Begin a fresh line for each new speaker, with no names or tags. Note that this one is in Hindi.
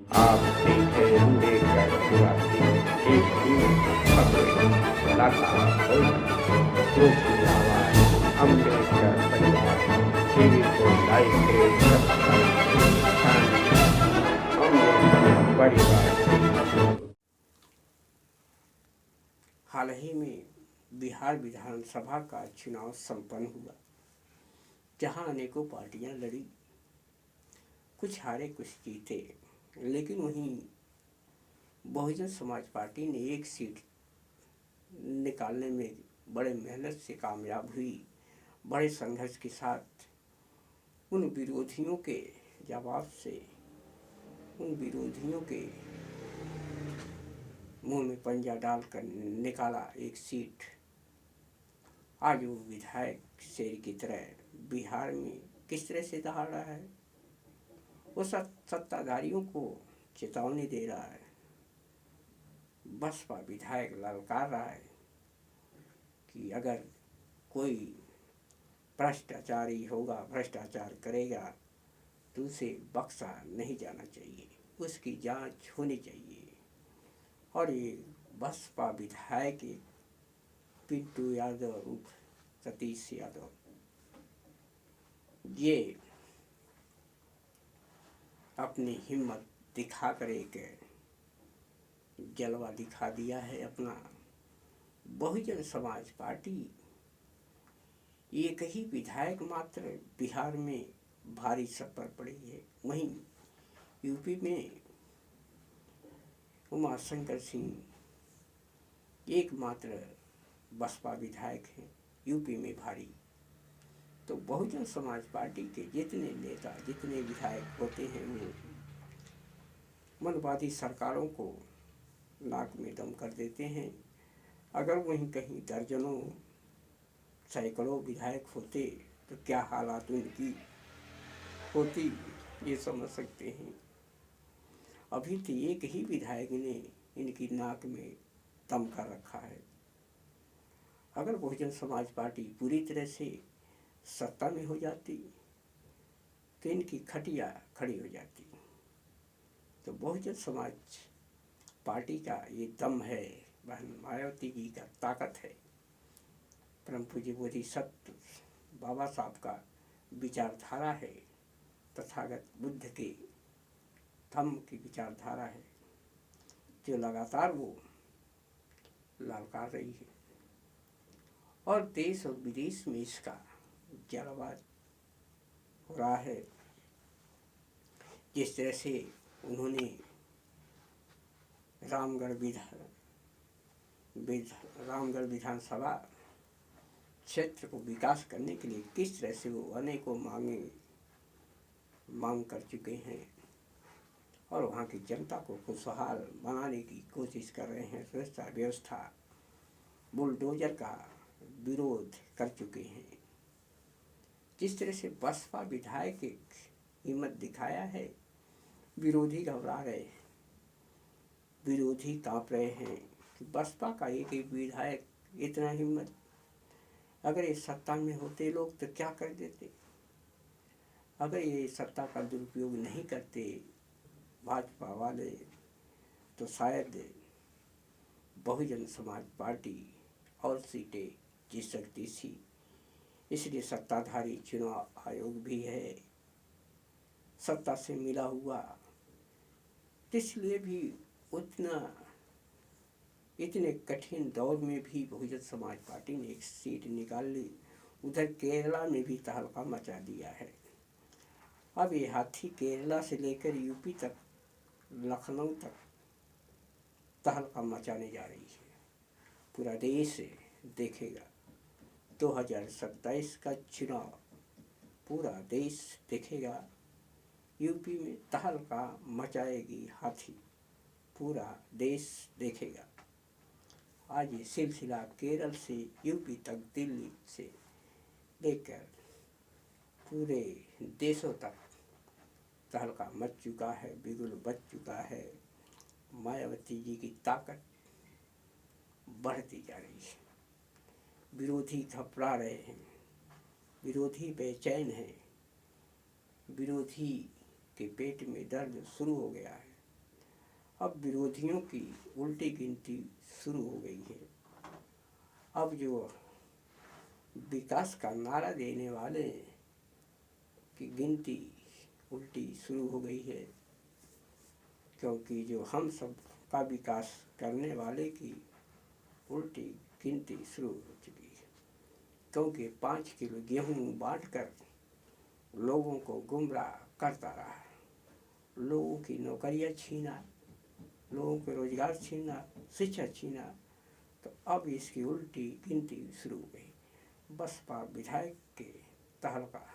आप देख रहे अम्बेडकर पूरा दिन एक ही खबरें लगातार हो जो की आवाज़ अम्बेडकर परिवार टीवी को लाइक करें, सब्सक्राइब करें, शांति अम्बेडकर परिवार।
हाल ही में बिहार विधानसभा का चुनाव संपन्न हुआ, जहां अनेकों पार्टियां लड़ी, कुछ हारे कुछ जीते, लेकिन वहीं बहुजन समाज पार्टी ने एक सीट निकालने में बड़े मेहनत से कामयाब हुई। बड़े संघर्ष के साथ उन विरोधियों के जवाब से, उन विरोधियों के मुंह में पंजा डालकर निकाला एक सीट। आज वो विधायक शेर की तरह बिहार में किस तरह से दहाड़ रहा है, वो सत्ताधारियों को चेतावनी दे रहा है। बसपा विधायक ललकार रहा है कि अगर कोई भ्रष्टाचारी होगा, भ्रष्टाचार करेगा तो उसे बख्शा नहीं जाना चाहिए, उसकी जांच होनी चाहिए। और ये बसपा विधायक पिंटू यादव उर्फ सतीश यादव, ये अपनी हिम्मत दिखाकर एक जलवा दिखा दिया है अपना। बहुजन समाज पार्टी एक ही विधायक मात्र बिहार में भारी सर पर पड़ी है। वहीं यूपी में उमाशंकर सिंह एकमात्र बसपा विधायक हैं यूपी में भारी। तो बहुजन समाज पार्टी के जितने नेता, जितने विधायक होते हैं, वो मनवादी सरकारों को नाक में दम कर देते हैं। अगर वहीं कहीं दर्जनों सैकड़ों विधायक होते तो क्या हालात उनकी होती, ये समझ सकते हैं। अभी तो एक ही विधायक ने इनकी नाक में दम कर रखा है। अगर बहुजन समाज पार्टी पूरी तरह से सत्ता में हो जाती तो इनकी खटिया खड़ी हो जाती। तो बहुजन समाज पार्टी का ये दम है, बहन मायावती जी का ताकत है, परम पूज्य बोधिसत्व बाबा साहब का विचारधारा है, तथागत बुद्ध के धम्म की विचारधारा है, जो लगातार वो ललकार रही है। और देश और विदेश में इसका जलवा हो रहा है। जिस तरह से उन्होंने रामगढ़ विधानसभा क्षेत्र को विकास करने के लिए किस तरह से वो अनेकों मांग कर चुके हैं और वहाँ की जनता को खुशहाल बनाने की कोशिश कर रहे हैं। सुरक्षा व्यवस्था बुलडोजर का विरोध कर चुके हैं। जिस तरह से बसपा विधायक एक हिम्मत दिखाया है, विरोधी घबरा रहे हैं, विरोधी कांप रहे हैं कि बसपा का एक एक विधायक इतना हिम्मत, अगर ये सत्ता में होते लोग तो क्या कर देते। अगर ये सत्ता का दुरुपयोग नहीं करते भाजपा वाले तो शायद बहुजन समाज पार्टी और सीटें जीत सकती थी। इसलिए सत्ताधारी चुनाव आयोग भी है, सत्ता से मिला हुआ, इसलिए भी इतने कठिन दौर में भी बहुजन समाज पार्टी ने एक सीट निकाल ली। उधर केरला में भी तहलका मचा दिया है। अब ये हाथी केरला से लेकर यूपी तक, लखनऊ तक तहलका मचाने जा रही है। पूरा देश देखेगा 2027 का चुनाव, पूरा देश देखेगा। यूपी में तहलका मचाएगी हाथी, पूरा देश देखेगा। आज ये सिलसिला केरल से यूपी तक, दिल्ली से लेकर पूरे देशों तक तहलका मच चुका है, बिगुल बच चुका है। मायावती जी की ताकत बढ़ती जा रही है। विरोधी घबरा रहे हैं, विरोधी बेचैन हैं, विरोधी के पेट में दर्द शुरू हो गया है। अब विरोधियों की उल्टी गिनती शुरू हो गई है। अब जो विकास का नारा देने वाले की गिनती उल्टी शुरू हो गई है, क्योंकि जो हम सब का विकास करने वाले की उल्टी गिनती शुरू हो चुकी है। क्योंकि 5 किलो गेहूँ बांटकर लोगों को गुमराह करता रहा, लोगों की नौकरियां छीना, लोगों के रोजगार छीना, शिक्षा छीना, तो अब इसकी उल्टी गिनती शुरू हो गई। बसपा विधायक के तहलका